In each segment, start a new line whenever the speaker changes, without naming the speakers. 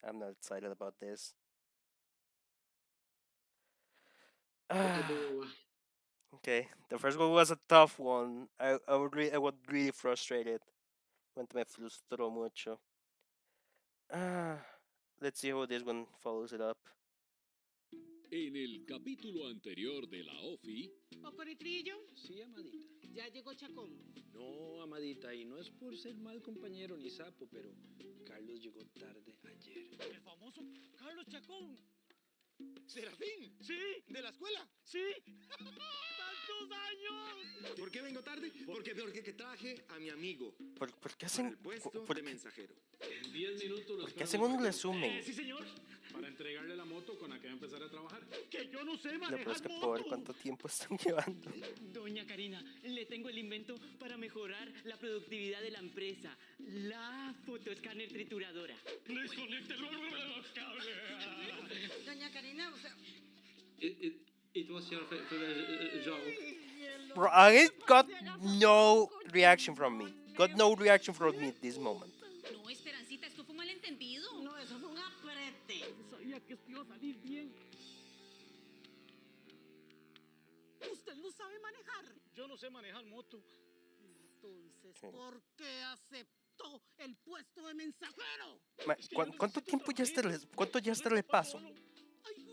I'm not excited about this.
I don't know why.
Okay, the first one was a tough one. I was really frustrated. Cuando me frustró mucho. Ah, let's see how this one follows it up.
En el capítulo anterior de la OFI,
¿Ocoritrillo?
Sí, Amadita.
Ya llegó Chacón.
No, Amadita, y no es por ser mal compañero ni sapo, pero Carlos llegó tarde ayer.
El famoso Carlos Chacón.
¿Serafín?
¿Sí?
¿De la escuela?
¡Sí! ¡Tantos años!
¿Por qué vengo tarde? Porque que traje a mi amigo
¿Por qué
para
hacen,
el puesto
por
de
qué-
mensajero.
en 10 minutos lo
por qué
espero
hacen
en el
un
parqueo
resumen?
Sí, señor.
para entregarle la moto con la que va a empezar a trabajar.
Que yo no sé
No, pero es
manejar
que por
moto.
cuánto tiempo están llevando.
Doña Karina, le tengo el invento para mejorar la productividad de la empresa. La fotoescáner trituradora.
Desconecte los cables.
Doña Karina, o sea,
It was your favorite joke.
Bro, I got no reaction from me. Got no reaction from me at this moment.
no, Esperancita, esto fue un malentendido. No, eso fue un aprete.
Sabía que esto iba a salir bien.
Usted no sabe manejar.
Yo no sé manejar moto.
Entonces,
Sí.
¿por qué aceptó el puesto de mensajero?
¿Cuánto tiempo ya cuánto ya está el paso?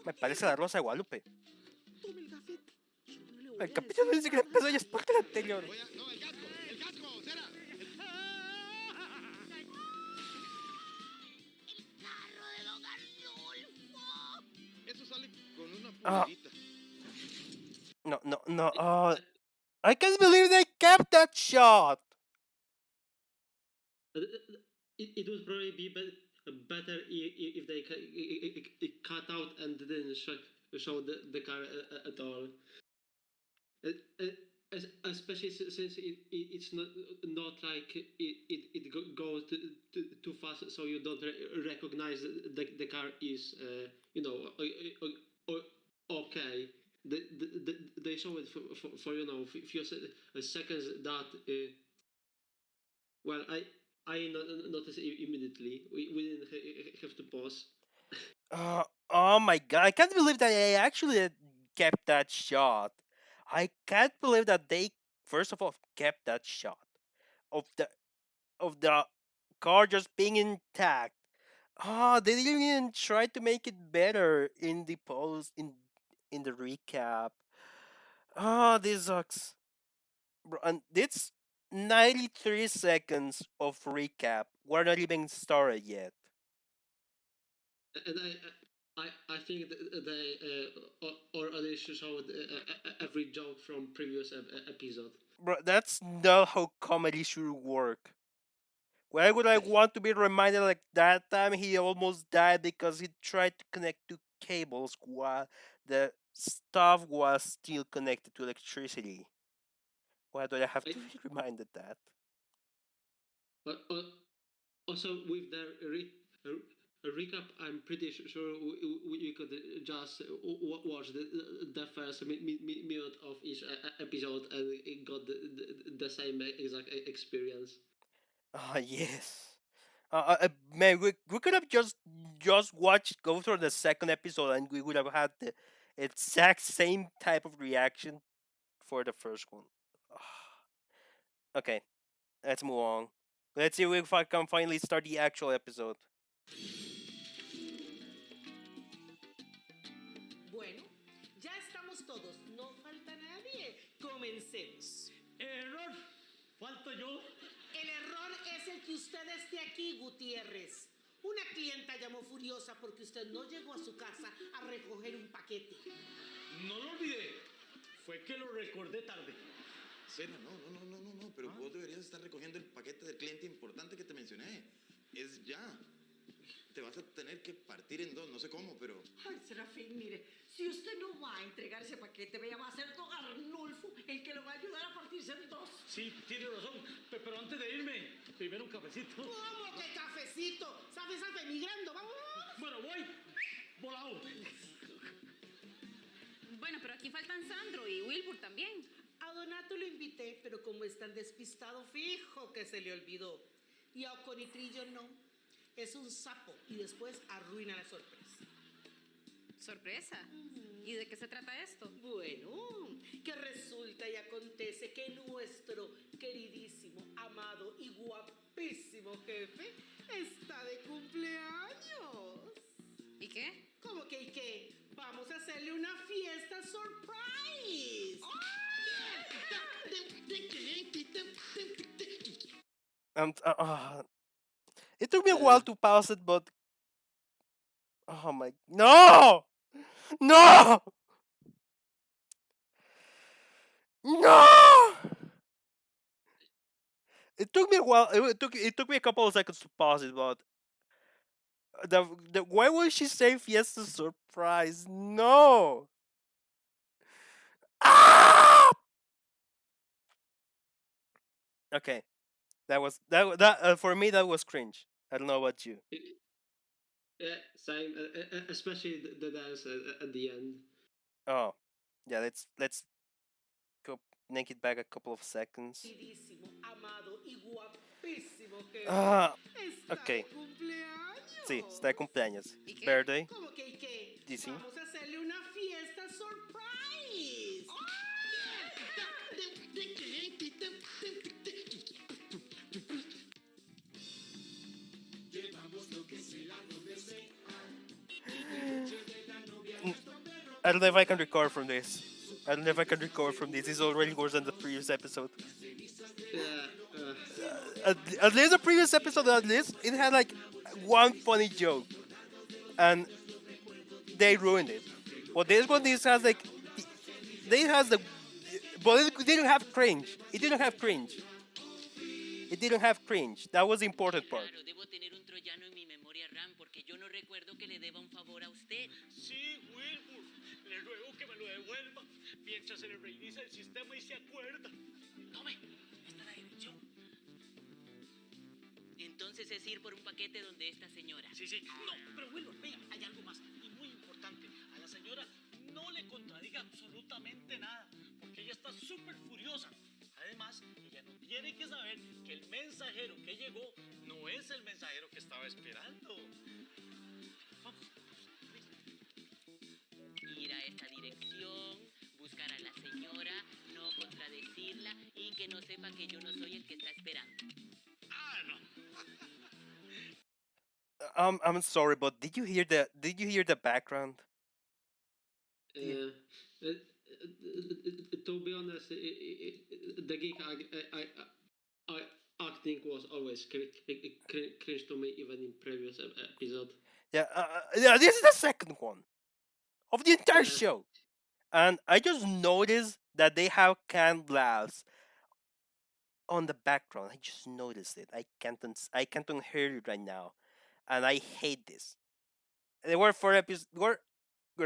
Me parece la Rosa de Guadalupe.
Tome el gafete. Yo no le voy
El
a
capítulo
decir
dice que empezó ya es porque el anterior.
No, el casco, Sera.
El carro de Don Arnulfo.
Eso sale con una
Ah.
pulserita.
No. I can't believe they kept that shot.
It would probably be better if they cut out and didn't show the car at all. Especially since it's not like it goes too fast, so you don't recognize the car is okay. They show it for few seconds that well I noticed immediately. We didn't have to pause.
Oh my god! I can't believe that they actually kept that shot. I can't believe that they first of all kept that shot of the car just being intact. Oh, they didn't even try to make it better in the post in the recap. Oh, this sucks. Bro, and it's 93 seconds of recap. We're not even started yet.
And I think they already showed every joke from previous episode.
Bro, that's not how comedy should work. Why would I want to be reminded like that time he almost died because he tried to connect two cables while the stuff was still connected to electricity? Why do I have to be reminded that?
But also with the recap, I'm pretty sure we could just watch the first minute of each episode and it got the same exact experience.
Ah, yes. Man, we could have just watched go through the second episode and we would have had the exact same type of reaction for the first one. Okay, let's move on. Let's see if I can finally start the actual episode.
Bueno, ya estamos todos. No falta nadie. Comencemos.
Error. Falta yo.
El error es el que usted esté aquí, Gutiérrez. Una clienta llamó furiosa porque usted no llegó a su casa a recoger un paquete.
No lo olvidé. Fue que lo recordé tarde.
Sera, no, pero vos deberías estar recogiendo el paquete del cliente importante que te mencioné. Es ya. Te vas a tener que partir en dos, no sé cómo, pero...
Ay, Serafín, mire, si usted no va a entregar ese paquete, vea, va a ser Don Arnulfo el que lo va a ayudar a partirse en dos.
Sí, tiene razón. Pero antes de irme, primero un cafecito.
¿Cómo que cafecito? ¿Sabes algo emigrando? ¡Vamos!
Bueno, voy. Volado.
Bueno, pero aquí faltan Sandro y Wilbur también.
A Donato lo invité, pero como es tan despistado, fijo que se le olvidó. Y a Oconitrillo no. es un sapo y después arruina la sorpresa.
¿Sorpresa? ¿Y de qué se trata esto?
Bueno, que resulta y acontece que nuestro queridísimo, amado y guapísimo jefe está de cumpleaños.
¿Y qué?
¿Cómo que y qué? Vamos a hacerle una fiesta surprise.
And it took me a while to pause it, but oh my no, no, no! It took me a while. It took me a couple of seconds to pause it, but the why would she say fiesta surprise? No. Ah! Okay, that for me that was cringe. I don't know about you.
Yeah, same. Especially the dance at the end.
Oh, yeah. Let's go make it back a couple of seconds.
Queridísimo, amado y guapísimo jefe
Ah,
está
okay.
de cumpleaños.
Sí, está de cumpleaños.
¿Y qué?
Birthday.
¿Cómo que y qué?
DC.
Vamos a hacerle una fiesta surprise.
I don't know if I can record from this. I don't know if I can record from this. It's already worse than the previous episode. At least the previous episode, at least it had like one funny joke, and they ruined it. But this has like, they has the, but it didn't have cringe. It didn't have cringe. It didn't have cringe. That was the important part.
Claro, debo tener un troyano en mi memoria RAM porque yo no recuerdo que le deba un favor a usted.
Sí, Wilbur, le ruego que me lo devuelva mientras se le reinicia el sistema y se acuerda. Tome, esta es la dirección.
Entonces es ir por un paquete donde esta señora.
Sí, sí. No, pero Wilbur, vea, hay algo más y muy importante. A la señora no le contradiga absolutamente nada porque ella está súper furiosa. Además, ella no tiene que saber que el mensajero que llegó no es el mensajero que estaba esperando. Vamos,
Ir a esta dirección, buscar a la señora, no contradecirla y que no sepa que yo no soy el que está esperando.
Ah, no.
I'm sorry, but did you hear the background?
To be honest, the geek acting was always cringe to me, even in previous episode.
Yeah, this is the second one of the entire show, and I just noticed that they have canned laughs on the background. I just noticed it. I can't unhear it right now, and I hate this. They were 4 episodes. We're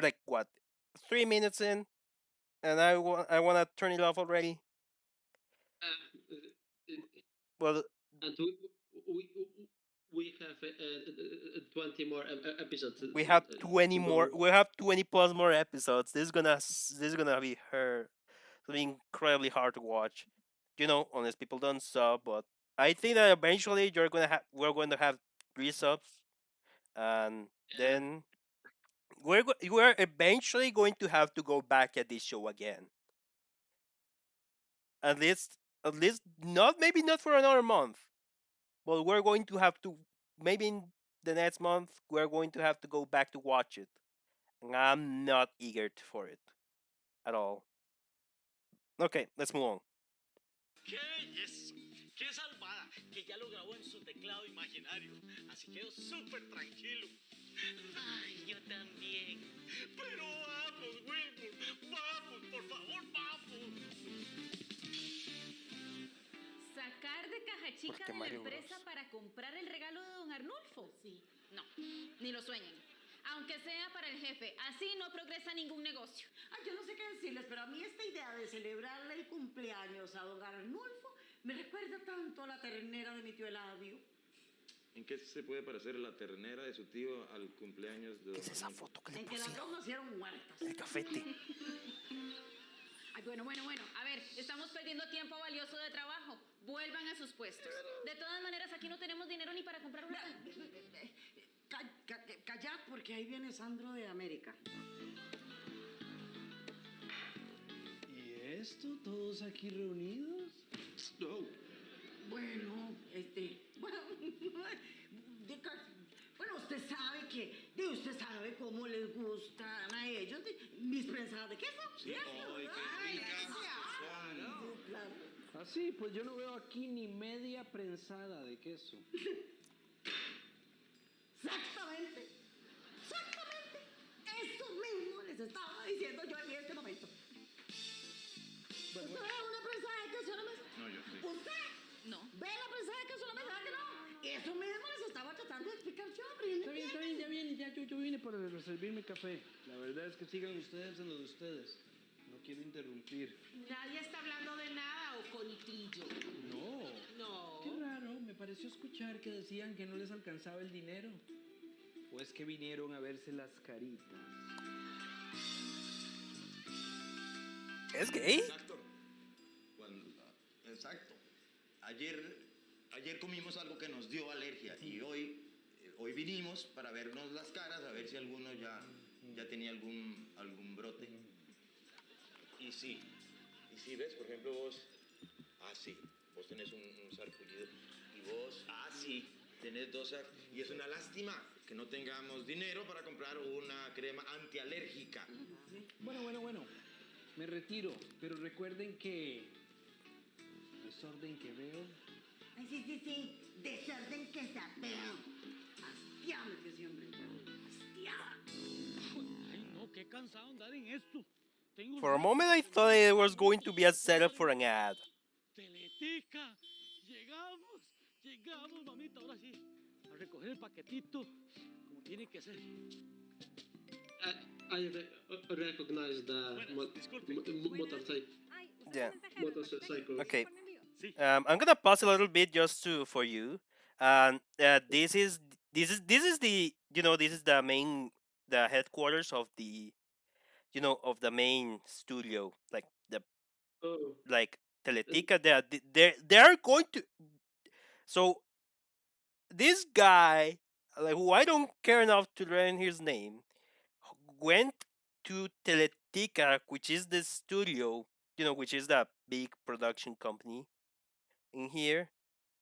like what, 3 minutes in, and I wanna turn it off already. Well,
And we have 20 more episodes.
we have
to
20
go.
more. We have 20 plus more episodes. This is gonna be incredibly hard to watch. You know, unless people don't sub, but I think that eventually we're going to have 3 subs, and then we're eventually going to have to go back at this show again. At least maybe not for another month, but we're going to have to, maybe in the next month we're going to have to go back to watch it, and I'm not eager for it at all. Okay, let's move on.
¡Qué eso! ¡Qué salvada! Que ya lo grabó en su teclado imaginario. Así quedó súper tranquilo.
Ay, yo también.
Pero vamos, Wilbur. Vamos, por favor, vamos.
¿Sacar de caja chica
Porque
de la
Mario
empresa
Bros.
para comprar el regalo de don Arnulfo?
Sí.
No, ni lo sueñen. Aunque sea para el jefe, así no progresa ningún negocio.
Ay, yo no sé qué decirles, pero a mí esta idea de celebrarle el cumpleaños a don Arnulfo me recuerda tanto a la ternera de mi tío Eladio.
¿En qué se puede parecer la ternera de su tío al cumpleaños de
¿Qué
don
es esa
Arnulfo?
foto que le
En que las
pusieron?
dos nacieron muertas.
El cafete.
Ay, bueno. A ver, estamos perdiendo tiempo valioso de trabajo. vuelvan a sus puestos. De todas maneras, aquí no tenemos dinero ni para comprar una...
Callad, porque ahí viene Sandro de América.
¿Y esto? ¿Todos aquí reunidos? No.
Bueno, bueno, usted sabe cómo les gustan a ellos mis prensadas de queso.
Sí. ¡Ay, qué ricas son!
Claro.
Así, pues yo no veo aquí ni media prensada de queso.
Exactamente. Eso mismo les estaba diciendo yo en este momento. ¿Usted ve una prensada de queso en la mesa?
No, yo sí.
¿Usted?
No.
¿Ve la prensada de queso en la mesa? ¿Verdad que no? Eso mismo les estaba tratando de explicar yo, pero
Está bien, ya viene, yo vine para servirme café. La verdad es que sigan ustedes en lo de ustedes. No quiero interrumpir.
Nadie está hablando de nada, o conitrillo.
No.
No.
Qué raro, me pareció escuchar que decían que no les alcanzaba el dinero. ¿O es que vinieron a verse las caritas?
¿Es gay?
Exacto. Exacto. Ayer comimos algo que nos dio alergia y hoy vinimos para vernos las caras, a ver si alguno ya tenía algún brote. Y sí, ves, por ejemplo, vos, sí, vos tenés un sarpullido y vos, sí, tenés 2 y es una lástima que no tengamos dinero para comprar una crema antialérgica.
Bueno. Me retiro, pero recuerden que desorden que veo.
Ay, sí. Desorden que sapeo. Hastiable que siempre. Hastiada.
Ay, no, qué cansado andar en esto. Tengo
For a moment, I thought it was going to be a setup for an ad.
Teletica. Llegamos, mamita, ahora sí. A recoger el paquetito como tiene que ser. I recognize the motorcycle.
Yeah.
Motorcycle.
Okay.
Sí.
I'm gonna pause a little bit just for you. And this is the this is the headquarters of the of the main studio,
Oh.
like Teletica. They're going to. So this guy, like, who I don't care enough to learn his name, went to Teletica, which is the studio, which is the big production company in here,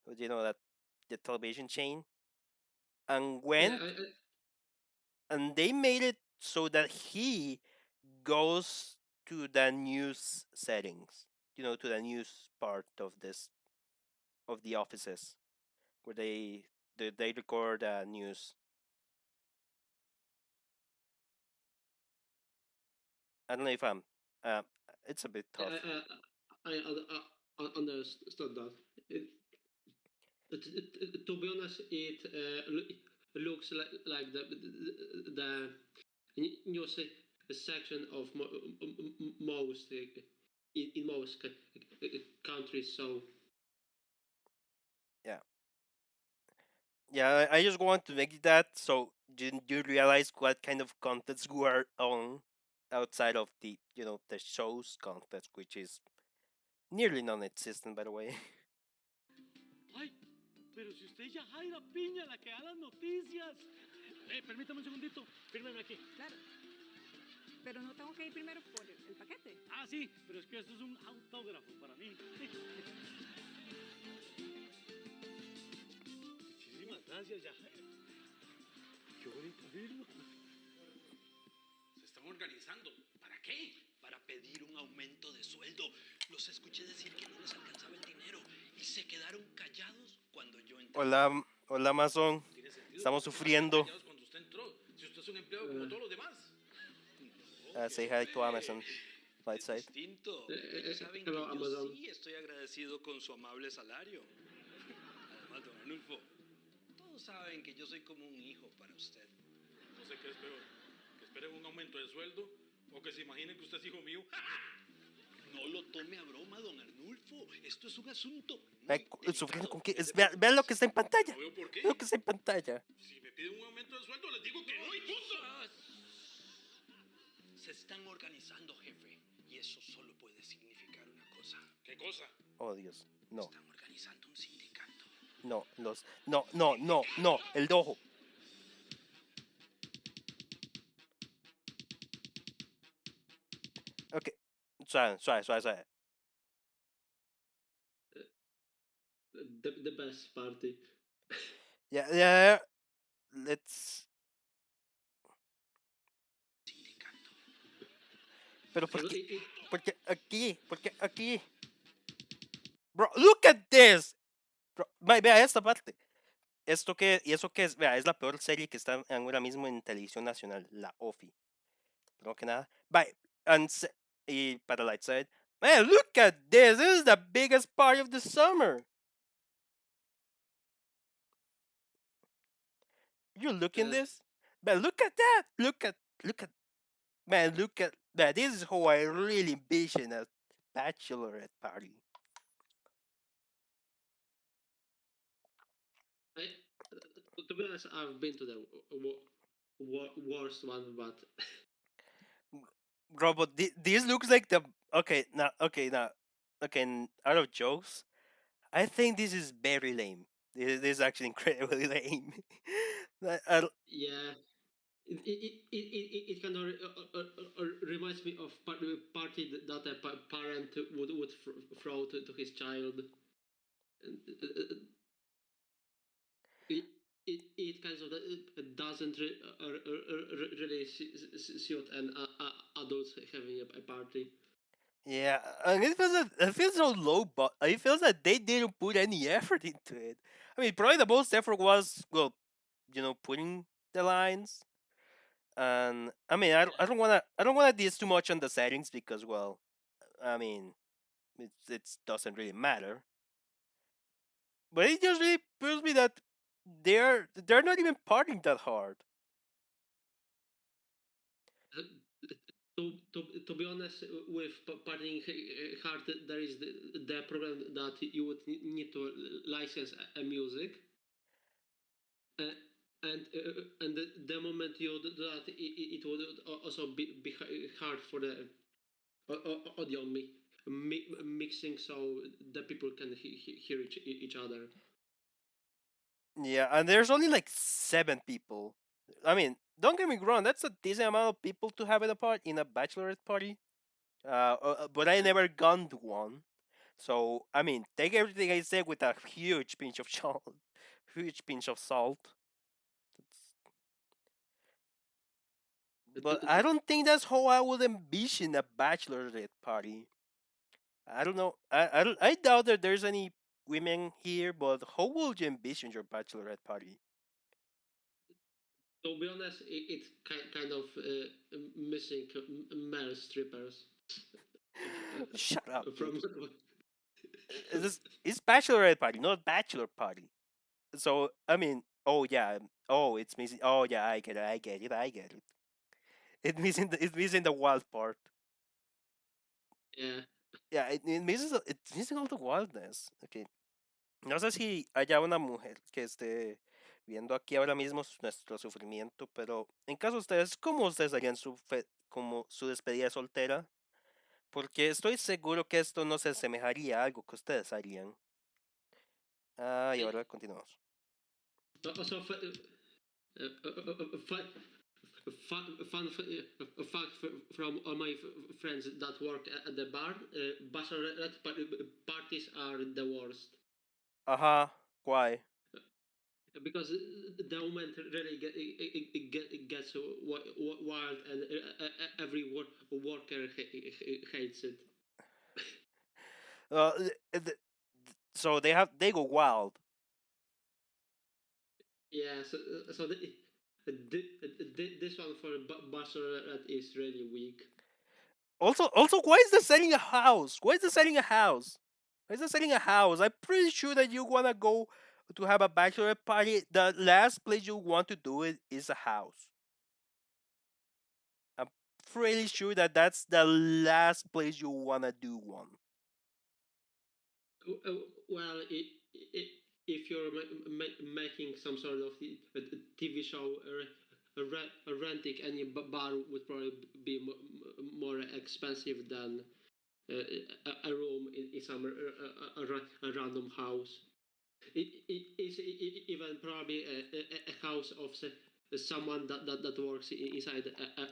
that the television chain, and went, and they made it so that he goes to the news settings, to the news part of the offices where they record news. I don't know if I'm. It's a bit tough.
I understood that. To be honest, it looks like the news section of most in most countries. So
Yeah, I just want to make that so you realize what kind of contents we are on outside of the the show's content, which is nearly non-existent, by the way.
Ay, pero si usted ya Jaira Piña, la que da las noticias. Permítame un segundito, fírmeme aquí.
Claro. Pero no tengo que ir primero por el paquete.
Ah, sí, pero es que esto es un autógrafo para mí. Muchísimas gracias, Yajaira. Qué bonita firma.
Se están organizando. ¿Para qué? Para pedir un aumento de sueldo. Los escuché decir que no les alcanzaba el dinero y se quedaron callados cuando yo entré.
Hola, Amazon. Estamos sufriendo.
Cuando usted entró, si usted es un empleado como todos los demás.
Say hi to Amazon. Right side.
Distinto. Ellos saben que yo sí estoy agradecido con su amable salario. Además, don Arnulfo, todos saben que yo soy como un hijo para usted.
No sé qué es peor, que esperen un aumento de sueldo o que se imaginen que usted es hijo mío.
No lo tome a broma, don Arnulfo. Esto es un asunto.
Sufriendo con qué. Vean lo que está en pantalla.
¿No veo por qué?
Vean lo que está en pantalla.
Si me piden un aumento de sueldo, les digo que no y punto.
Se están organizando, jefe. Y eso solo puede significar una cosa.
¿Qué cosa?
Oh, Dios. No.
Están organizando un sindicato.
No, los. No, no, no, no. El dojo. Okay. Suave, suave, suave, suave.
The best party.
Yeah, yeah. Let's. Pero ¿por qué? Porque aquí. Bro, look at this. Bro, vea esta parte. Esto que, y eso que es, vea, es la peor serie que está ahora mismo en televisión nacional, la OFI. Primero que nada. Bye. Y para Light Side. Man, look at this. This is the biggest party of the summer. You looking this? Man, look at that. Look at. Man, look at that. This is how I really envision a bachelorette party.
To be honest, I've been to the worst one, but
Bro, but this looks like the out of jokes, I think this is very lame. This is actually incredibly lame.
yeah, it kind of reminds me of party that a parent would throw to his child. It kind of doesn't really suit an adult having a party.
Yeah, and it feels so low, but it feels that they didn't put any effort into it. I mean, probably the most effort was, well, putting the lines. And I mean, I don't wanna diss too much on the settings because, well, I mean, it doesn't really matter. But it just really proves me that they're not even partying that hard.
To be honest, with partying hard, there is the problem that you would need to license a music. And the moment you do that, it would also be hard for the audio mixing, so that people can hear each other.
Yeah, and there's only like 7 people. I mean, don't get me wrong, that's a decent amount of people to have at a party in a bachelorette party. But I never gone to one, so I mean, take everything I said with a huge pinch of salt. Huge pinch of salt. But I don't think that's how I would envision a bachelorette party. I don't know. I doubt that there's any women here, but how would you envision your bachelorette party?
To be honest, it's kind of missing male strippers.
Shut up,
From
dude. It's bachelorette party, not bachelor party. So I mean, oh yeah, oh it's missing. Oh yeah, I get it, I get it, I get it. It's missing the wild part.
Yeah.
Yeah, it's missing all the wildness. Okay, no sé si haya una mujer que esté viendo aquí ahora mismo nuestro sufrimiento, pero en caso de ustedes, ¿cómo ustedes harían como su despedida soltera? Porque estoy seguro que esto no se asemejaría a algo que ustedes harían. Ah, y ahora continuamos.
Also, fun fact from all my friends that work at the bar: bachelorette parties are the worst.
Ajá, why?
Because the moment really gets wild, and every worker hates it.
Uh, so they go wild.
Yeah, so this one for bachelorette is really weak.
Also, why is they selling a house? Why is they selling a house? Why is they selling a house? I'm pretty sure that you wanna go to have a bachelorette party. The last place you want to do it is a house. I'm pretty sure that that's the last place you wanna do one.
Well, if you're making some sort of TV show renting any bar would probably be more expensive than a room in some a random house. It's even probably a house of someone that works inside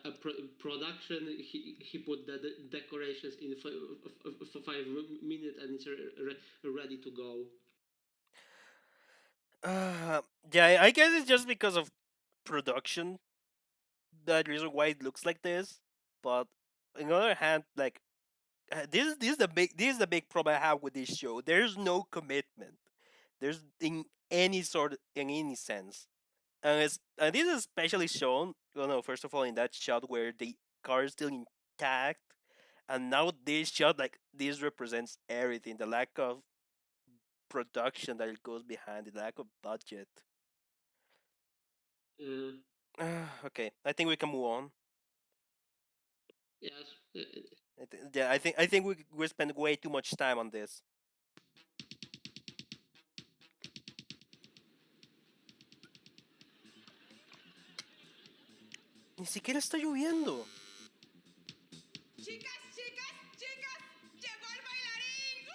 a production. He put the decorations in 5 minutes and it's ready to go.
Yeah, I guess it's just because of production that reason why it looks like this. But on the other hand, like this is the big problem I have with this show. There's no commitment. There's in any sense, and this is especially shown. Well, no, first of all, in that shot where the car is still intact, and now this shot, like this represents everything. The lack of production that it goes behind, the lack of budget. Okay, I think we can move on.
Yes.
Yeah, I think we spent way too much time on this. Ni siquiera está lloviendo.
Chicas, chicas, chicas, llegó el bailarín.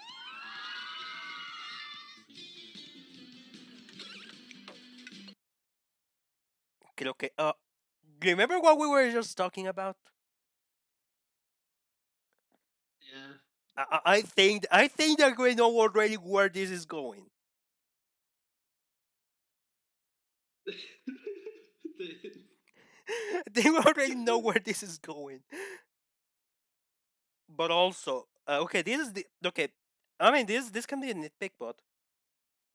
Creo que remember what we were just talking about?
Yeah.
I think that we know already where this is going. They already know where this is going. But also, okay, this is the okay. I mean, this can be a nitpick, but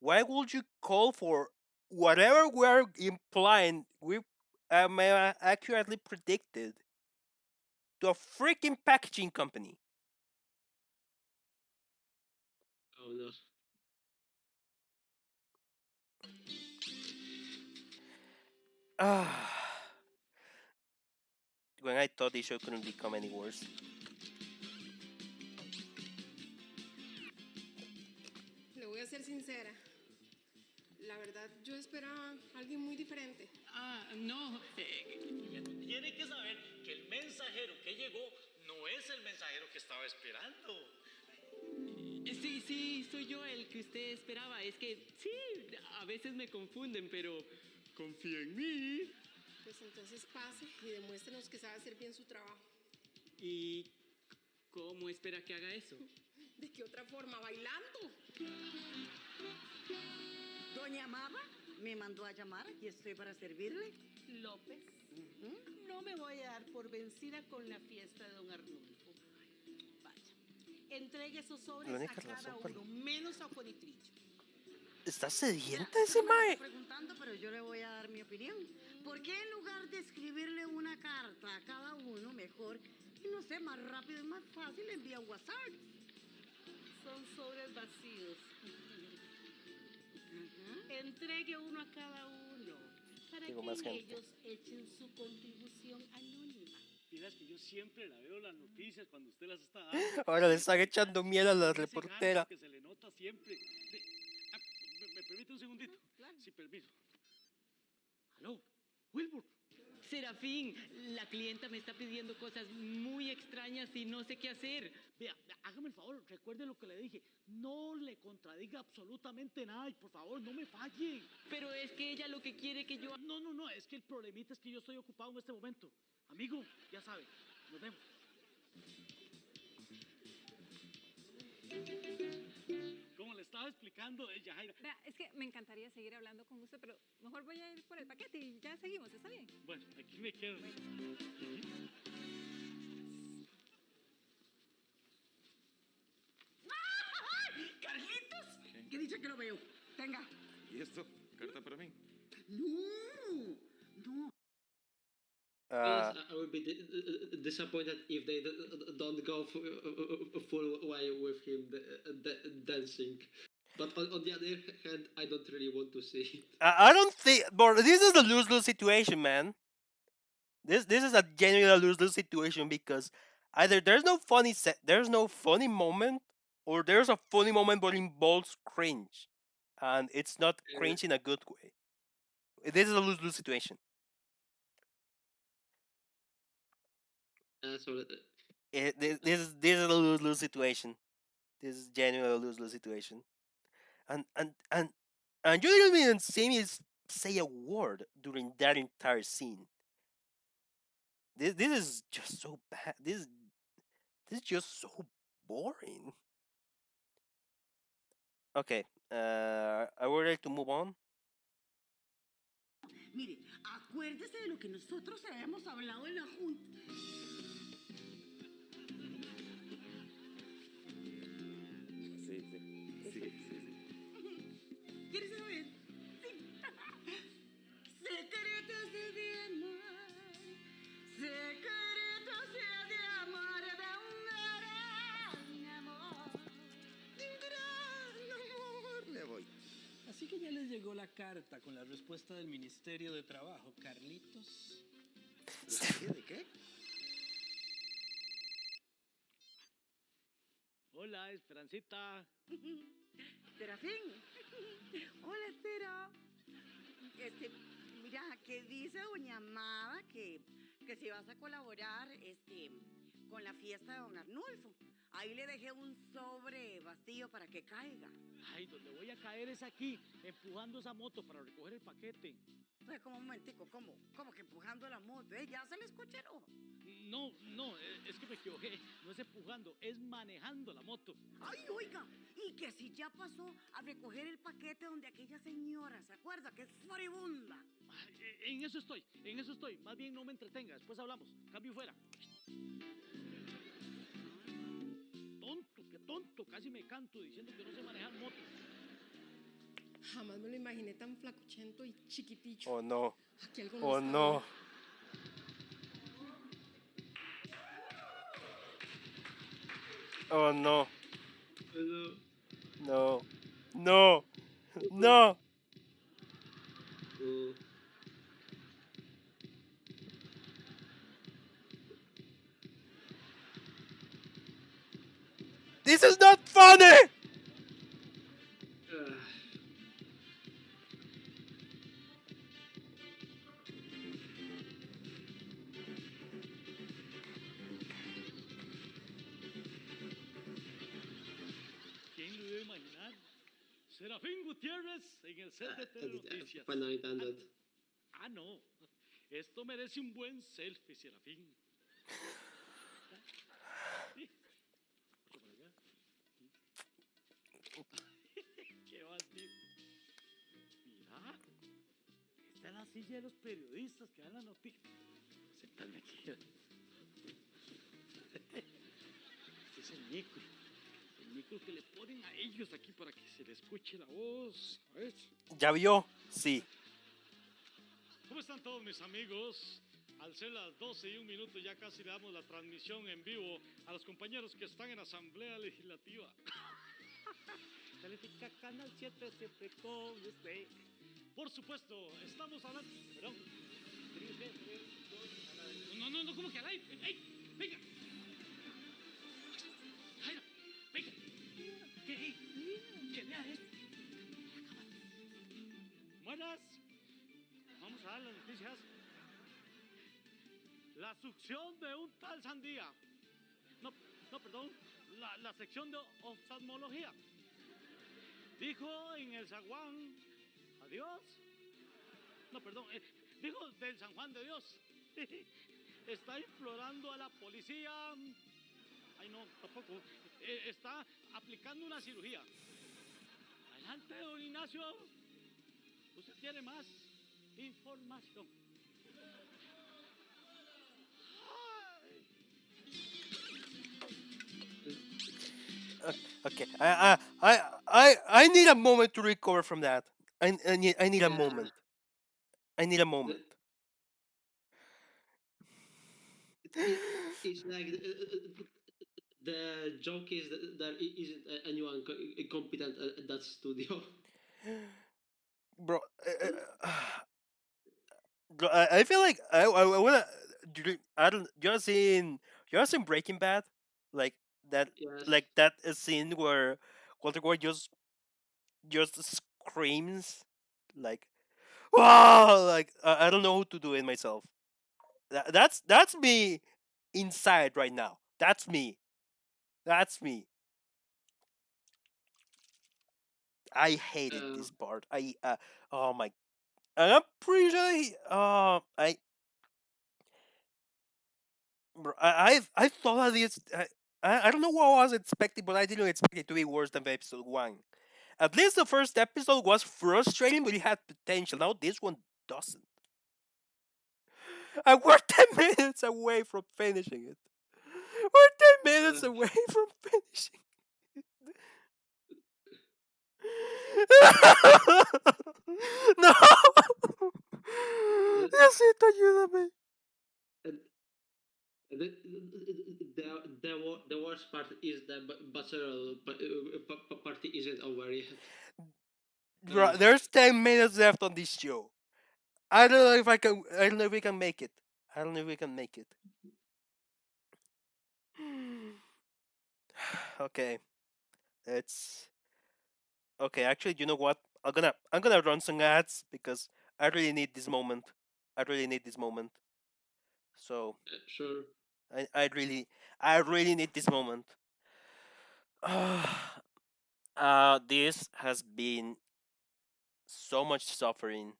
why would you call for whatever we're implying we may accurately predicted to a freaking packaging company?
Oh no.
When I thought this show couldn't become any worse.
Le voy a ser sincera. La verdad, yo esperaba a alguien muy diferente.
No. Ella no tiene que saber que el mensajero que llegó no es el mensajero que estaba esperando.
Sí, soy yo el que usted esperaba. Es que sí, a veces me confunden, pero confía en mí.
Pues entonces pase y demuéstrenos que sabe hacer bien su trabajo.
¿Y cómo espera que haga eso?
¿De qué otra forma? ¿Bailando?
Doña Mama me mandó a llamar y estoy para servirle.
López, no me voy a dar por vencida con la fiesta de don Arnulfo. Vaya, entregue esos sobres
No
a
dejas la
cada
sopa.
uno, menos a Juanitrillo.
¿Está
Mira,
sedienta ese
usted me lo
mae?
está preguntando, pero yo le voy a dar mi opinión. ¿Por qué en lugar de escribirle una carta a cada uno, mejor, y no sé, más rápido y más fácil, le envía un WhatsApp?
Son sobres vacíos. Entregue uno a cada uno para
Digo,
que
más gente.
ellos echen su contribución anónima.
Miras que yo siempre la veo las noticias cuando usted las está dando.
Ahora le están echando miel a la
Ese
reportera.
ganas que se le nota siempre. ¿Me permite un segundito? Sí, permiso. Aló, Wilbur.
Serafín, la clienta me está pidiendo cosas muy extrañas y no sé qué hacer.
Vea, hágame el favor, recuerde lo que le dije. No le contradiga absolutamente nada y por favor no me falle.
Pero es que ella lo que quiere que yo...
No, es que el problemita es que yo estoy ocupado en este momento. Amigo, ya sabe, nos vemos. Como le estaba explicando, Yajaira.
Vea, es que me encantaría seguir hablando con usted, pero mejor voy a ir por el paquete y ya seguimos, ¿está bien?
Bueno, aquí me quedo.
¡Carlitos! ¿Qué dice que lo veo? Tenga.
¿Y esto? ¿Carta para mí?
No, no.
Yes, I would be disappointed if they don't go full way with him dancing. But on the other hand, I don't really want to see it.
I don't think, but this is a lose-lose situation, man. This is a genuine lose-lose situation because either there's no funny moment, or there's a funny moment but involves cringe, and it's not cringe in a good way. This is a lose-lose situation.
Sobre,
This is a lose-lose situation. This is genuinely a lose-lose situation. And you didn't even see me say a word during that entire scene. This is just so bad. This is just so boring. Okay, are we ready to move on?
Mire, acuérdese de lo que nosotros habíamos hablado en la junta.
Sí, sí, sí, sí.
¿Quieres saber? Sí. Secretos de amor, secretos de amor, de un gran amor, de un gran amor.
Me voy.
Así que ya les llegó la carta con la respuesta del Ministerio de Trabajo, Carlitos.
¿De qué?
Hola, Esperancita.
Serafín. Hola, Estera. Mira, que dice doña Amada que si vas a colaborar con la fiesta de don Arnulfo. Ahí le dejé un sobre vacío para que caiga.
Ay, donde voy a caer es aquí, empujando esa moto para recoger el paquete.
Pues como un momentico, ¿cómo que empujando la moto? ¿Ya se le escucha el ojo?
No, es que me equivoqué. No es empujando, es manejando la moto.
Ay, oiga, y que si ya pasó a recoger el paquete donde aquella señora, ¿se acuerda? Que es furibunda.
Ay, en eso estoy. Más bien no me entretenga, después hablamos. Cambio fuera. Qué tonto, casi me canto diciendo que no sé manejar moto.
Jamás me lo imaginé tan flacuchento y chiquiticho.
Oh no.
Aquí algo
Oh
está
no.
bien.
Oh no. No. No. No. This is not funny.
¿Quién lo iba a imaginar? Serafín Gutiérrez en el set de Telenoticias. No. Esto merece un buen selfie, Serafín. Sí. Mucho para allá. Qué bandido. Mira, esta es la silla de los periodistas que dan la noticia. Sentarme aquí. Este es el micro. El micro que le ponen a ellos aquí para que se les escuche la voz. A ver.
¿Ya vio? Sí.
¿Cómo están todos mis amigos? Al ser las 12:01 ya casi le damos la transmisión en vivo a los compañeros que están en Asamblea Legislativa. Califica Canal 7 siempre con usted. Por supuesto, estamos hablando... Perdón. No, ¿cómo que al aire? ¡Ey! ¡Venga! ¡Ay, no! ¡Venga! ¿Qué vea esto? Buenas. Vamos a dar las noticias. La succión de un tal sandía. No, perdón. La sección de oftalmología. Dijo en el San Juan, adiós. No, perdón. Dijo del San Juan de Dios. Está implorando a la policía. Ay, no, tampoco. Está aplicando una cirugía. Adelante, don Ignacio. Usted tiene más información.
Okay. I need a moment to recover from that. I need a moment. I need a moment.
It's like the joke is that there isn't anyone competent at that studio.
Bro, I feel like I wanna. I don't. You're seeing Breaking Bad, like that,
Yes.
like that scene where Walter White just screams, like, wow, like I don't know how to do it myself. That's me inside right now. That's me. That's me. I hated this part. Oh my. And I'm pretty sure I thought that I don't know what I was expecting, but I didn't expect it to be worse than episode 1. At least the first episode was frustrating, but it had potential. Now this one doesn't. And we're 10 minutes away from finishing it. We're 10 minutes away from finishing. No. Diosito, ayúdame.
The worst part is the bachelor party isn't over yet.
Bro, there's 10 minutes left on this show. I don't know if I can. I don't know if we can make it. I don't know if we can make it. Okay, it's okay. Actually, you know what? I'm gonna run some ads because I really need this moment. I really need this moment. So
Sure.
I really need this moment. This has been so much suffering,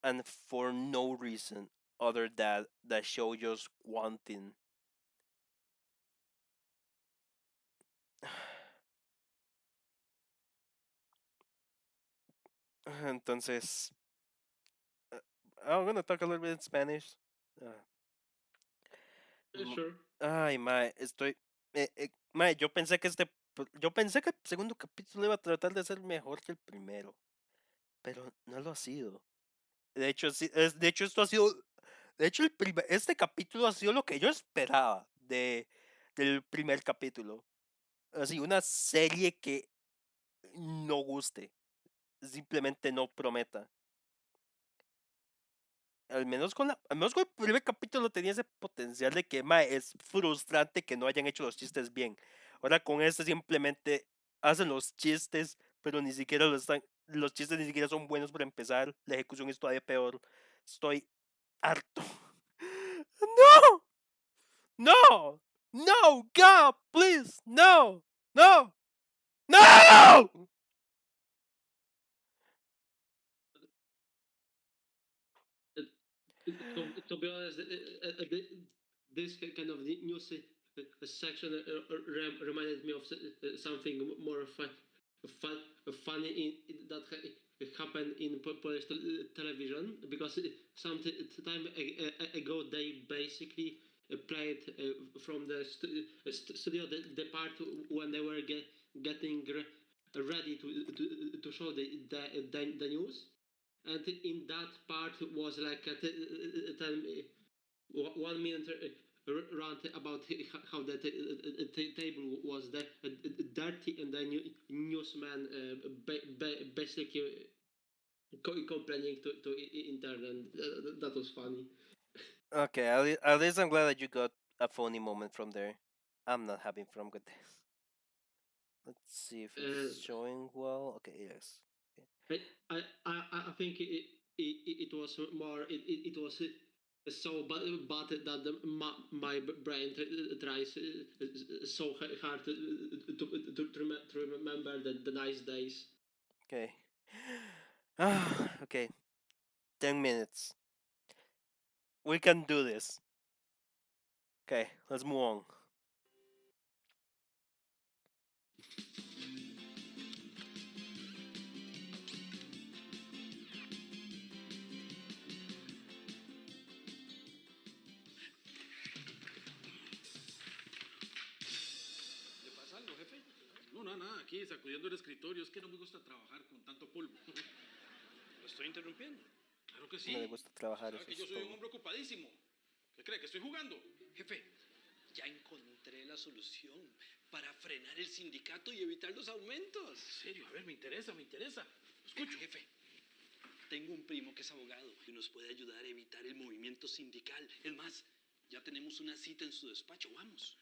and for no reason other than the show just wanting. Entonces, I'm gonna talk a little bit in Spanish. Ah,
Sure.
Ay, mae, mae, yo pensé que el segundo capítulo iba a tratar de ser mejor que el primero, pero no lo ha sido. De hecho, de hecho esto ha sido, de hecho este capítulo ha sido lo que yo esperaba del primer capítulo. Así, una serie que no guste, simplemente no prometa. Al menos con el primer capítulo tenía ese potencial de que es frustrante que no hayan hecho los chistes bien. Ahora con este simplemente hacen los chistes, pero ni siquiera los chistes ni siquiera son buenos para empezar. La ejecución es todavía peor. Estoy harto. No, no, no, God, please, no, no, no.
To be honest, this kind of news section reminded me of something more funny that happened in Polish television, because some time ago they basically played from the studio the part when they were getting ready to show the news. And in that part was like a 1 minute rant about how the table was dirty, and the newsman basically complaining to intern. That was funny.
Okay, at least I'm glad that you got a funny moment from there. I'm not having fun with this. Let's see if it's showing well. Okay, yes.
I think it was more it was so bad that my brain tries so hard to remember the nice days.
Okay. Okay. 10 minutes. We can do this. Okay, let's move on.
¿Le pasa algo, jefe? No, nada, aquí sacudiendo el escritorio. Es que no me gusta trabajar con tanto polvo. ¿Lo estoy interrumpiendo? Claro que sí.
No le gusta trabajar.
Sabe que yo soy un hombre ocupadísimo. ¿Qué cree? ¿Que estoy jugando?
Jefe, ya encontré la solución para frenar el sindicato y evitar los aumentos.
En serio, a ver, me interesa. Escucho.
Jefe, tengo un primo que es abogado y nos puede ayudar a evitar el movimiento sindical. Es más, ya tenemos una cita en su despacho. Vamos.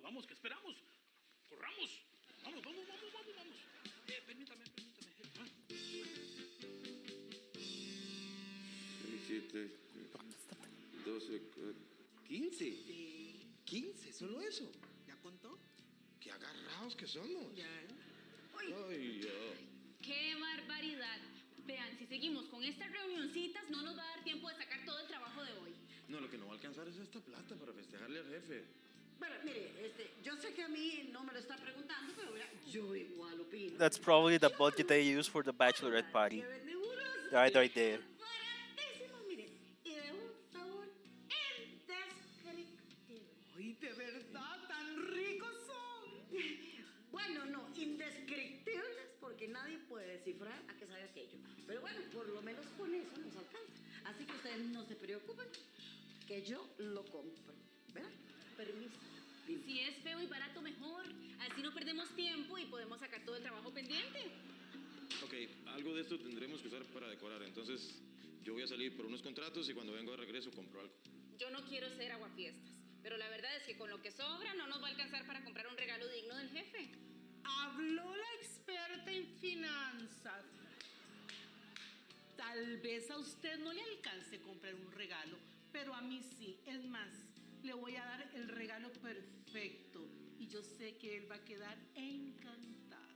Vamos, ¿qué esperamos? Corramos. Vamos. Permítame.
7, 12,
15.
Sí.
15, solo eso.
¿Ya contó?
Qué agarrados que somos.
Ya.
Ay,
¡Qué barbaridad! Vean, si seguimos con estas reunioncitas, no nos va a dar tiempo de sacar todo el trabajo de hoy.
No, lo que no va a alcanzar es esta plata para festejarle al jefe.
Bueno, mire, yo sé que a mí no me lo está preguntando, pero mira, yo igual opino.
That's probably the budget they use for the bachelorette party. Right there.
Baratísimo, mire, y de un sabor indescriptible.
Ay, de verdad, tan ricos son.
Bueno, no, indescriptibles, porque nadie puede descifrar a qué sabe aquello. Pero bueno, por lo menos con eso nos alcanza. Así que ustedes no se preocupen, que yo lo compro. ¿Verdad? Permiso.
Si es feo y barato, mejor. Así no perdemos tiempo y podemos sacar todo el trabajo pendiente.
Ok, algo de esto tendremos que usar para decorar. Entonces, yo voy a salir por unos contratos y cuando vengo de regreso compro algo.
Yo no quiero ser aguafiestas, pero la verdad es que con lo que sobra no nos va a alcanzar para comprar un regalo digno del jefe.
Habló la experta en finanzas. Tal vez a usted no le alcance comprar un regalo, pero a mí sí. Es más, le voy a dar el regalo perfecto y yo sé que él va a quedar encantado.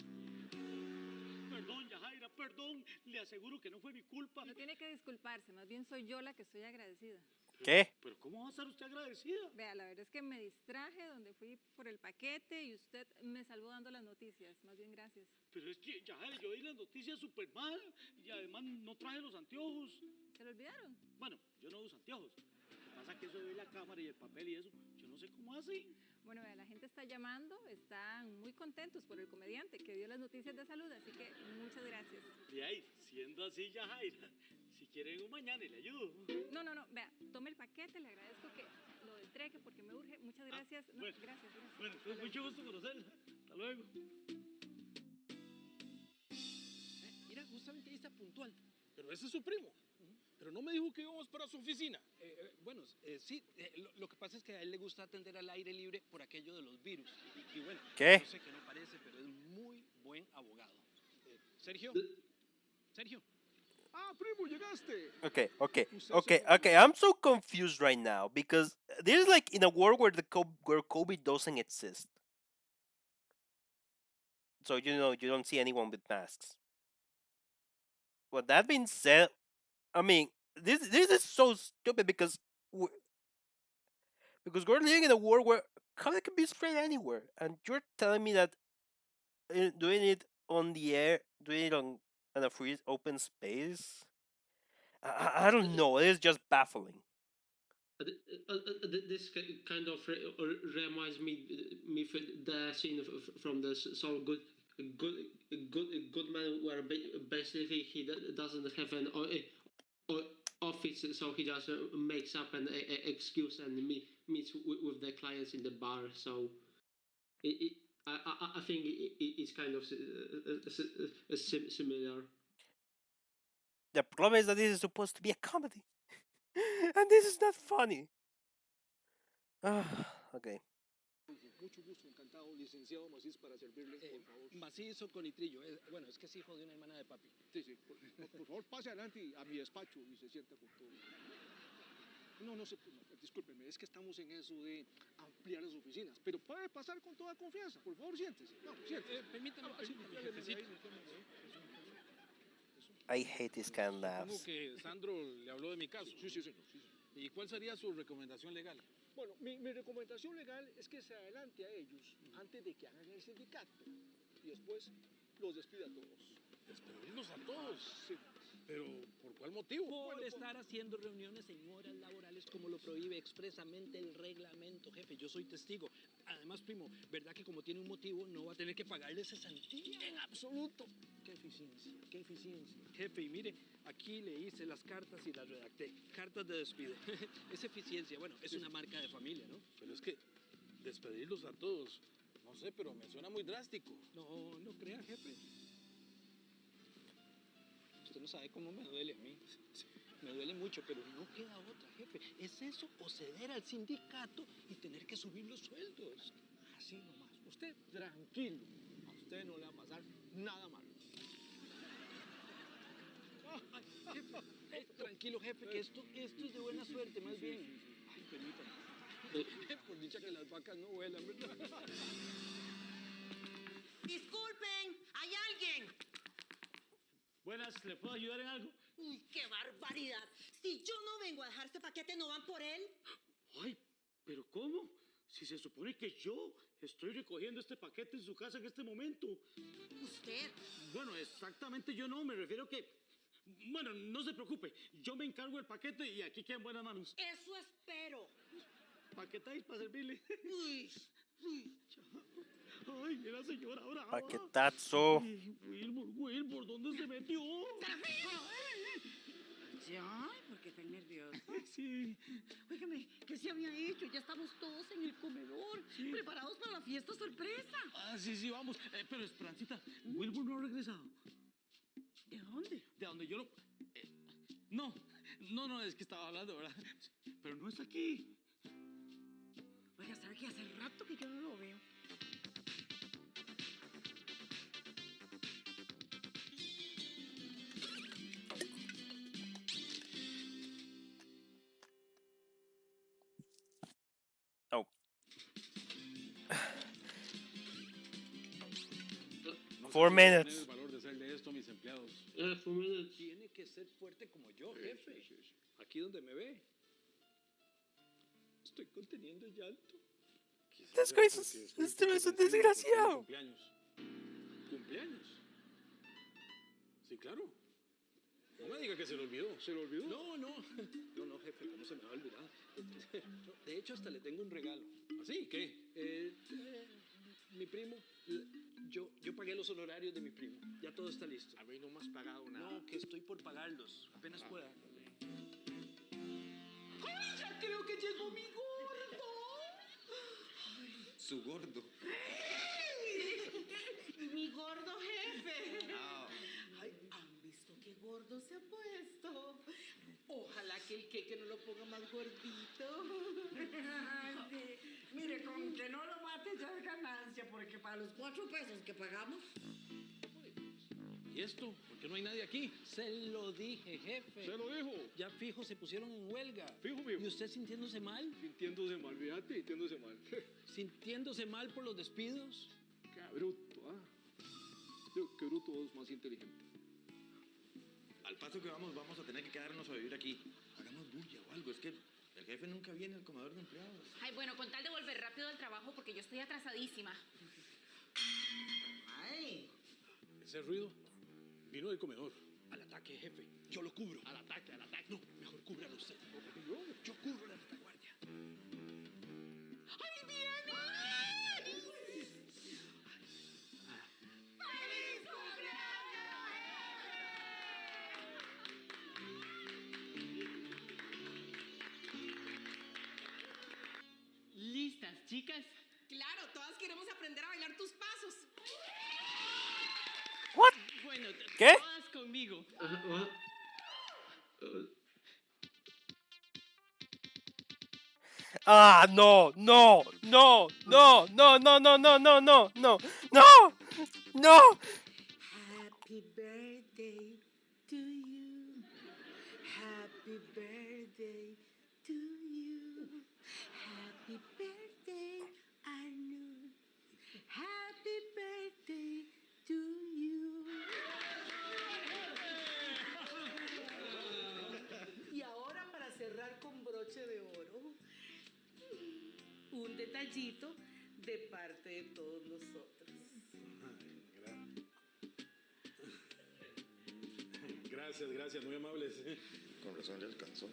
Perdón, Yajaira, perdón. Le aseguro que no fue mi culpa.
No tiene que disculparse, más bien soy yo la que estoy agradecida.
¿Qué?
¿Pero cómo va a estar usted agradecida?
Vea, la verdad es que me distraje donde fui por el paquete y usted me salvó dando las noticias. Más bien, gracias.
Pero es que, Yajaira, yo di las noticias súper mal y además no traje los anteojos.
¿Se lo olvidaron?
Bueno, yo no uso anteojos. Lo que pasa es que eso de la cámara y el papel y eso, yo no sé cómo así.
Bueno, vea, la gente está llamando, están muy contentos por el comediante que dio las noticias de salud, así que muchas gracias.
De ahí, siendo así, Yajaira, si quieren un mañana y le ayudo.
No, vea, tome el paquete, le agradezco que lo entregue porque me urge. Muchas gracias. No,
bueno,
gracias.
Bueno, pues mucho gusto conocerla. Hasta luego.
Mira, justamente ahí está puntual. Pero ese es su primo. Pero no me dijo que íbamos para su oficina.
Sí, lo que pasa es que a él le gusta atender al aire libre por aquello de los virus. Y bueno,
¿Qué?
yo sé que no parece, pero es muy buen abogado. Sergio.
Ah, primo, llegaste.
Okay. I'm so confused right now because this is like in a world where where COVID doesn't exist. So you don't see anyone with masks. Well, that being said, I mean this is so stupid because we're living in a world where COVID can be spread anywhere, and you're telling me that doing it on the air, doing it on a free open space. I don't know. It is just baffling.
This kind of reminds me of the scene from the So Good Man, where basically he doesn't have an office, so he just makes up an excuse and meets with the clients in the bar. So I think it's kind of similar.
The problem is that this is supposed to be a comedy. And this is not funny. Okay.
Mucho gusto, encantado, licenciado Macís, para servirle, por favor.
Macizo con nitrillo. Bueno, es que es hijo de una hermana de papi.
Sí, por favor, pase adelante a mi despacho y se sienta con todo. No, discúlpeme, es que estamos en eso de ampliar las oficinas, pero puede pasar con toda confianza. Por favor, siéntese. Vamos, siéntese.
Permítame, jefecito.
I hate this kind of
Supongo
laughs.
que Sandro le habló de mi caso. Sí, señor. ¿Y cuál sería su recomendación legal? Bueno, mi recomendación legal es que se adelante a ellos antes de que hagan el sindicato y después los despida a todos. ¿Despedirlos a todos? Sí. ¿Pero por cuál motivo?
Por estar haciendo reuniones en horas laborales como lo prohíbe expresamente el reglamento, jefe. Yo soy testigo. Además, primo, ¿verdad que como tiene un motivo no va a tener que pagarle cesantía?
En absoluto. Qué eficiencia.
Jefe, y mire, aquí le hice las cartas y las redacté. Cartas de despido. Es eficiencia. Bueno, es una marca de familia, ¿no?
Pero es que despedirlos a todos, no sé, pero me suena muy drástico.
No crea, jefe. Usted no sabe cómo me duele a mí. Me duele mucho, pero no queda otra, jefe. Es eso o ceder al sindicato y tener que subir los sueldos.
Así nomás. Usted tranquilo. A usted no le va a pasar nada malo.
Tranquilo, jefe, que esto es de buena suerte, más bien. Ay, permítame.
Por dicha que las vacas no vuelan, ¿verdad?
Disculpen, ¿hay alguien?
Buenas, ¿le puedo ayudar en algo?
Uy, qué barbaridad. Si yo no vengo a dejar este paquete, ¿no van por él?
Ay, ¿pero cómo? Si se supone que yo estoy recogiendo este paquete en su casa en este momento.
¿Usted?
Bueno, exactamente yo no, me refiero que... Bueno, no se preocupe, yo me encargo del paquete y aquí queda en buenas manos.
Eso espero.
¿Paquetáis para servirle?
Uy,
Ay, mira señora, brava.
Paquetazo.
Ay, Wilbur, ¿dónde se metió?
Ay, ¿por qué tan nervioso?
Sí.
Óigame, ¿qué se había hecho? Ya estamos todos en el comedor, preparados para la fiesta sorpresa.
Ah, sí, vamos. Pero Esperancita, Wilbur no ha regresado.
¿De dónde?
De donde yo lo... No, es que estaba hablando, ¿verdad? Pero no está aquí.
Oiga, ¿sabe que hace rato que yo no lo veo?
Oh. 4 minutes.
Tener el valor de hacerle esto a mis empleados. Tiene que ser fuerte como yo, jefe. Aquí donde me ve. Estoy conteniendo el llanto.
This guy's es un desgraciado.
Cumpleaños. ¿Cumpleaños? Sí, claro. No me diga que se lo olvidó. ¿Se lo olvidó? No, jefe, ¿cómo se me va a olvidar? No, de hecho, hasta le tengo un regalo. ¿Así? ¿Qué? Mi primo, yo pagué los honorarios de mi primo. Ya todo está listo.
A mí no me has pagado nada.
No, que estoy por pagarlos. Apenas pueda.
¡Ay, ya creo que llegó mi gordo!
Su gordo.
Mi gordo jefe.
Ah,
Ay, ¿han visto qué gordo se ha puesto? Ojalá que el queque no lo ponga más gordito.
Sí. Mire, con que no lo mate ya es ganancia, porque para los 4 pesos que pagamos...
¿Y esto? ¿Por qué no hay nadie aquí?
Se lo dije, jefe.
¿Se lo dijo?
Ya fijo, se pusieron en huelga.
Fijo.
¿Y usted sintiéndose mal?
Sintiéndose mal, fíjate, sintiéndose mal.
¿Sintiéndose mal por los despidos?
Qué bruto, Qué bruto vos, más inteligente.
al paso que vamos a tener que quedarnos a vivir aquí. Hagamos bulla o algo, es que el jefe nunca viene al comedor de empleados.
Ay, bueno, con tal de volver rápido al trabajo porque yo estoy atrasadísima.
Ay,
Ese ruido vino del comedor. Al ataque, jefe. Yo lo cubro. Al ataque. No, mejor cúbralo usted. Yo cubro la retaguardia.
¡ahí viene! ¡Feliz
¿Listas, chicas?
Claro, todas queremos aprender a bailar tus pasos.
What?
Bueno,
¿Qué?
todas conmigo.
Ah, no.
Happy birthday to you. Happy birthday to you. Happy birthday, Arnold. Happy birthday to you. Y ahora para cerrar con broche de oro, un detallito de parte de todos nosotros.
Gracias, muy amables.
Con razón ya alcanzó.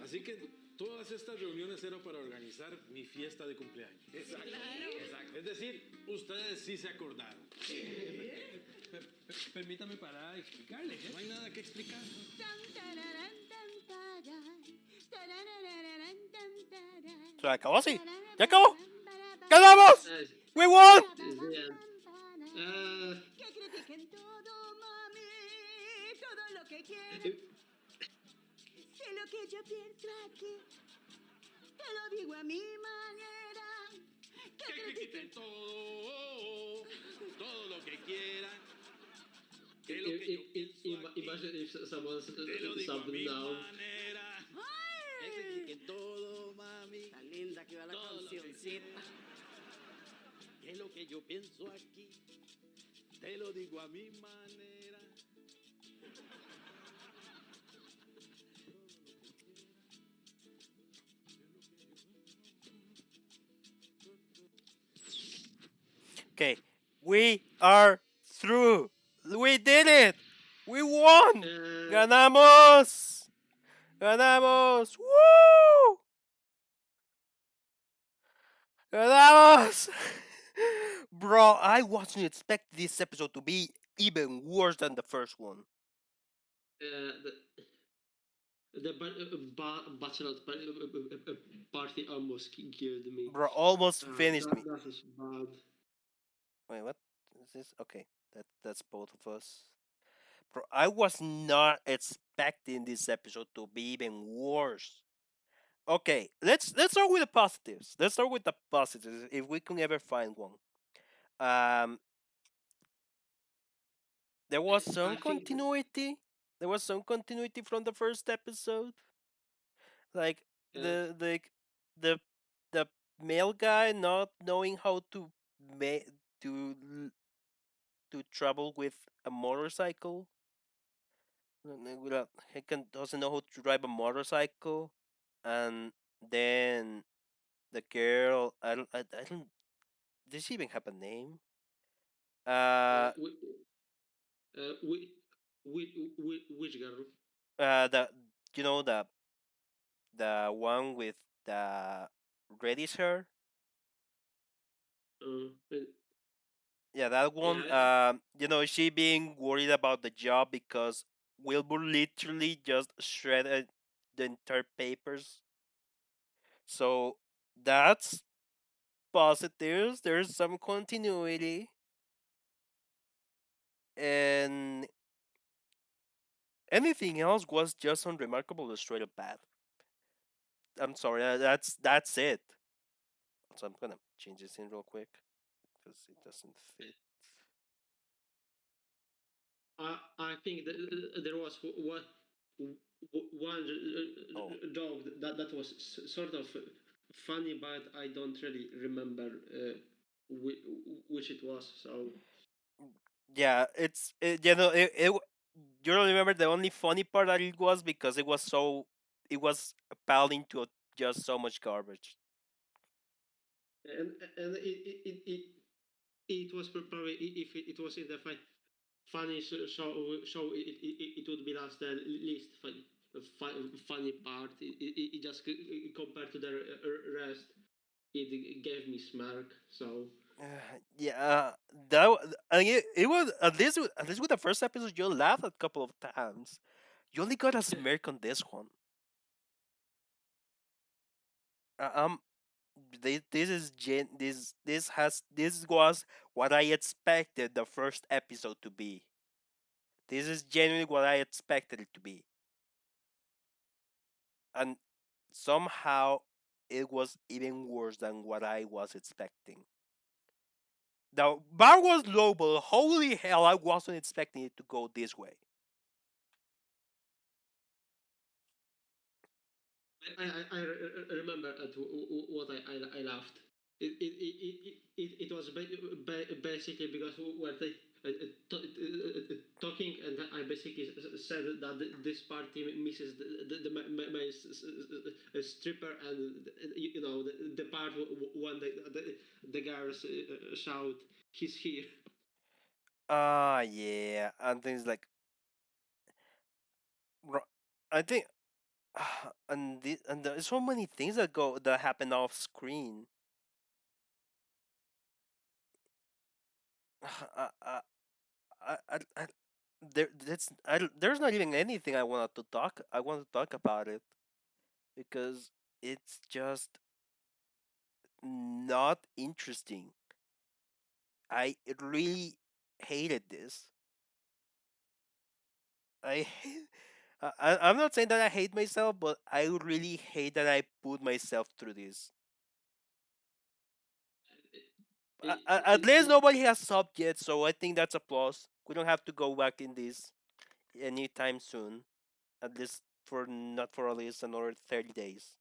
Así que todas estas reuniones eran para organizar mi fiesta de cumpleaños. Exacto. Es decir, ustedes sí se acordaron.
Permítame para explicarle,
No hay nada que explicar.
¿Se acabó así? ¿Ya acabó? ¡Ganamos! ¡We won!
Que critiquen todo, mami, todo lo que quieran. Sé lo que yo pienso aquí, te lo digo a mi manera.
Que critiquen todo lo que quieran. Que lo que yo pienso aquí,
Imagine if someone
te lo digo a mi manera.
que todo, mami.
Tan linda que va la
Todo lo que-
cancioncita.
¿Qué es lo que yo pienso aquí? Te lo digo a mi manera.
Okay, we are through. We did it. We won. Ganamos. Ganamos. Woo! Ganamos. Bro, I wasn't expecting this episode to be even worse than the first one.
The bachelor party almost killed me.
Bro, almost finished me.
That is bad.
Wait, what is this? Okay, that's both of us. Bro, I was not expecting this episode to be even worse. Okay, let's start with the positives. Let's start with the positives if we can ever find one. Um, there was some continuity. There was some continuity from the first episode. Like the the male guy not knowing how to to to travel with a motorcycle. He doesn't know how to drive a motorcycle, and then the girl. I don't. Does she even have a name? Uh,
Which girl?
the you know the one with the reddish hair. Yeah, that one. She being worried about the job because Wilbur literally just shredded the entire papers. So that's positives. There's some continuity, and anything else was just unremarkable or straight up bad. I'm sorry. That's it. So I'm gonna change this in real quick because it doesn't fit.
I think that there was one joke that was sort of funny, but I don't really remember which it was. So
Yeah, you don't remember the only funny part that it was because it was piled into just so much garbage.
and it was probably if it was in the funny show it would be last the least funny part. It just compared to the rest, it gave me smirk. So
Yeah, it was at least with the first episode you laughed a couple of times. You only got a smirk on this one. Uh, um, this is this was what I expected the first episode to be. This is genuinely what I expected it to be, and somehow it was even worse than what I was expecting. The bar was low, but holy hell, I wasn't expecting it to go this way.
I remember at what I laughed. It was basically because when they talking, and I basically said that this party misses the stripper, and the part when the girls shout, "He's here."
Ah, yeah, and things like, I think, and there's so many things that happen off screen. I, I, I there's not even anything I want to talk about it because it's just not interesting. I really hated this. I I'm not saying that I hate myself, but I really hate that I put myself through this. At least nobody has subbed yet, so I think that's a plus. We don't have to go back in this anytime soon, at least for not for at least another 30 days.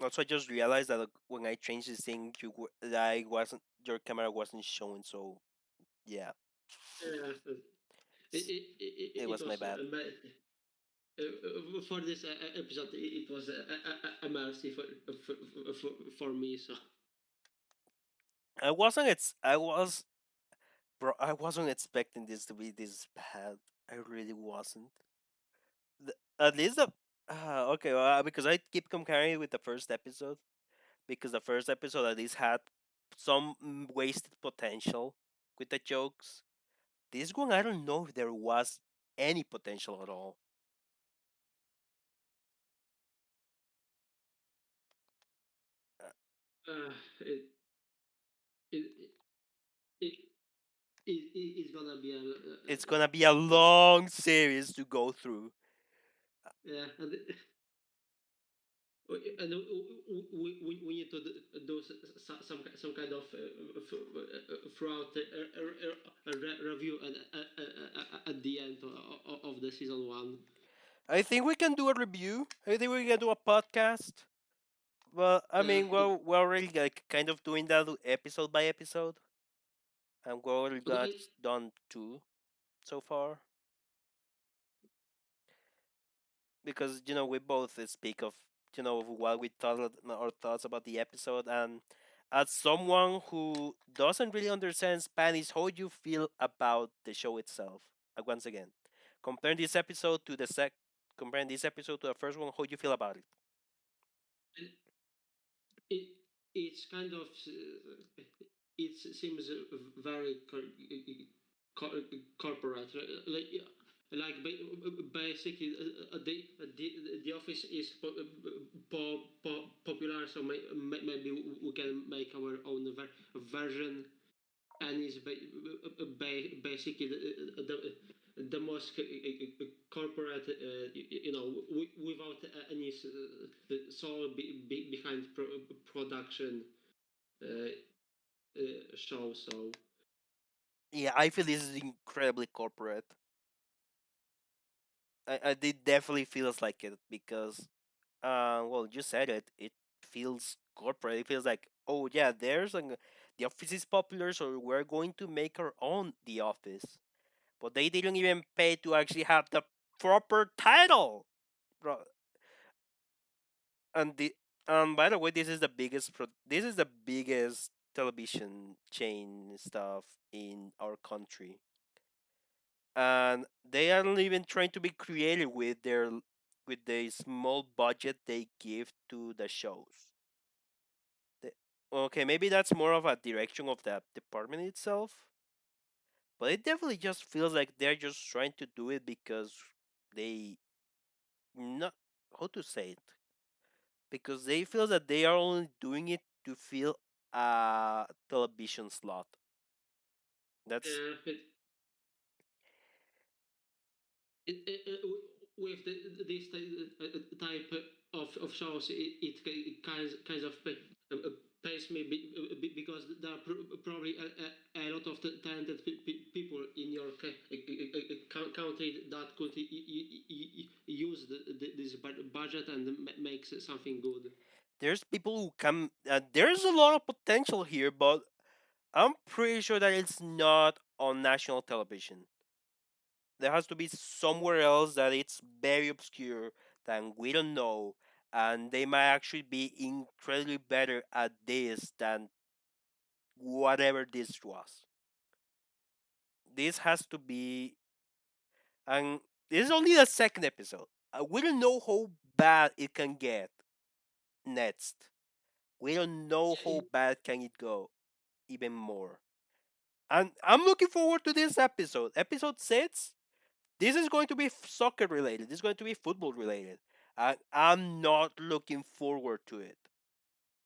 Also, I just realized that when I changed this thing, that I wasn't your camera wasn't showing. So yeah, it
It
was my
was
bad.
for this episode. It was a mercy for me. So
I wasn't. I was. Bro, I wasn't expecting this to be this bad. I really wasn't. At least the. Okay, well, because I keep comparing it with the first episode. Because the first episode at least had some wasted potential with the jokes. This one, I don't know if there was any potential at all.
it it it it's gonna be a
It's gonna be a long series to go through.
yeah. And we need to do some kind of throughout review at the end of the season one.
I think we can do a review. I think we can do a podcast. Well, I mean, we're already like kind of doing that episode by episode, and we already got done two so far. Because we both speak of of what we thought our thoughts about the episode, and as someone who doesn't really understand Spanish, how you feel about the show itself. Once again, comparing this episode to comparing this episode to the first one, how you feel about it?
it it's kind of it seems very corporate, basically the office is popular, so maybe we can make our own version, and it's basically the most corporate, without any soul behind production show. So
Yeah, I feel this is incredibly corporate. It definitely feels like it because, well, you said it. It feels corporate. It feels like, oh yeah, the office is popular, so we're going to make our own The Office. But they didn't even pay to actually have the proper title. And by the way, this is the biggest television chain stuff in our country, and they aren't even trying to be creative with the small budget they give to the shows. The- okay, maybe that's more of a direction of the department itself, but it definitely just feels like they're just trying to do it because they not how to say it, because they feel that they are only doing it to fill a television slot. That's
with this type of shows, it kind of pays me because there are probably a lot of talented people in your country that could use this budget and make something good.
there's people who come. There's a lot of potential here, but I'm pretty sure that it's not on national television. There has to be somewhere else that it's very obscure that we don't know, and they might actually be incredibly better at this than whatever this was. This has to be, and this is only the second episode. We don't know how bad it can get next. We don't know how bad can it go even more. And I'm looking forward to this episode. Episode 6. This is going to be soccer related. This is going to be football related. And I'm not looking forward to it.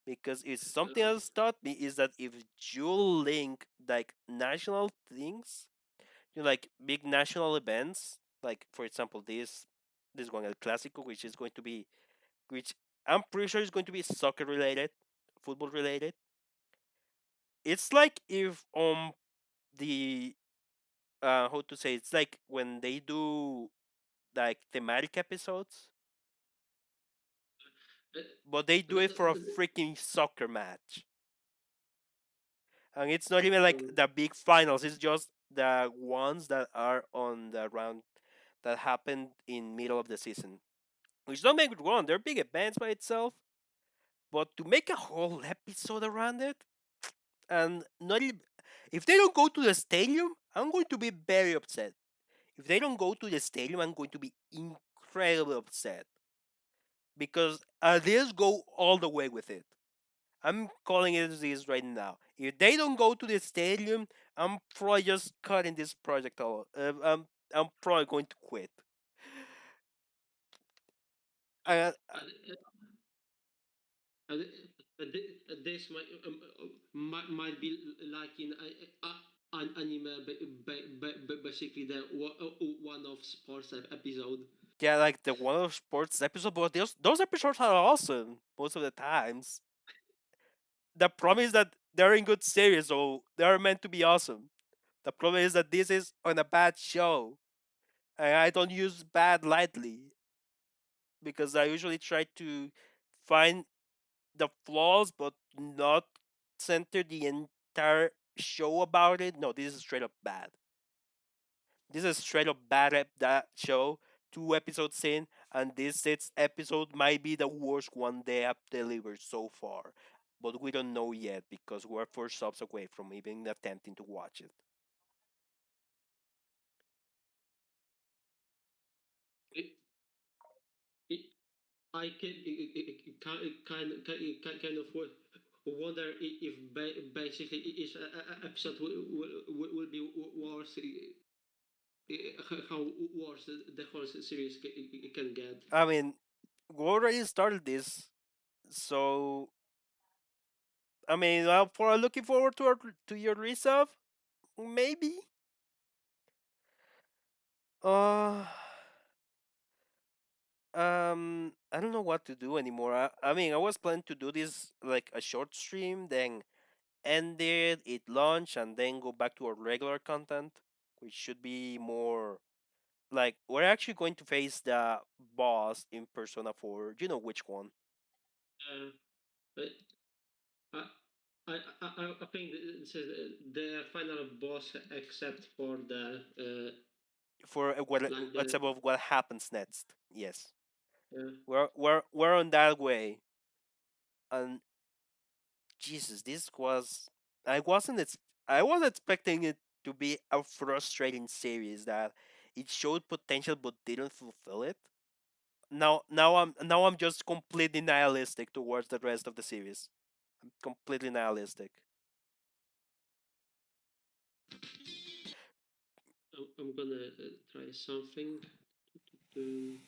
Because it's something else taught me is that if you link like national things, like big national events, like for example this one El Clásico, which is going to be which I'm pretty sure is going to be soccer related, football related. It's like if on the how to say, it's like when they do like thematic episodes,
Uh,
but they do it for a freaking soccer match. And it's not even like
um,
the big finals, it's just the ones that are on the round that happened in middle of the season. Which don't make it wrong, they're big events by itself, but to make a whole episode around it, and not even, if they don't go to the stadium, I'm going to be very upset. If they don't go to the stadium, I'm going to be incredibly upset because they'll go all the way with it. I'm calling it as is right now. If they don't go to the stadium, I'm probably just cutting this project all. I'm probably going to quit. Uh,
and, this might be like in an anime, basically the one of sports episode.
yeah, like the one of sports episode, but those episodes are awesome most of the times. The problem is that they're in good series, so they're meant to be awesome. The problem is that this is on a bad show, and I don't use bad lightly because I usually try to find the flaws, but not center the entire show about it. No, this is straight up bad. This is straight up bad that show. 2 episodes in, and this sixth episode might be the worst one they have delivered so far. But we don't know yet because we're 4 subs away from even attempting to watch it.
It, it, I kind of wonder if basically each episode will be worse. How worse the whole series can get.
I mean, we already started this, so I mean, for looking forward to your resub, maybe. Uh, I don't know what to do anymore. I mean, I was planning to do this like a short stream, then end it launch, and then go back to our regular content, which should be more like we're actually going to face the boss in Persona 4. You know which one?
But I think this is the final boss, except for the
For
like
what's
the
above what happens next? Yes,
uh,
we're on that way, and Jesus, this was I wasn't I was expecting it to be a frustrating series that it showed potential but didn't fulfill it. Now I'm just completely nihilistic towards the rest of the series. I'm completely nihilistic.
I'm gonna try something. To,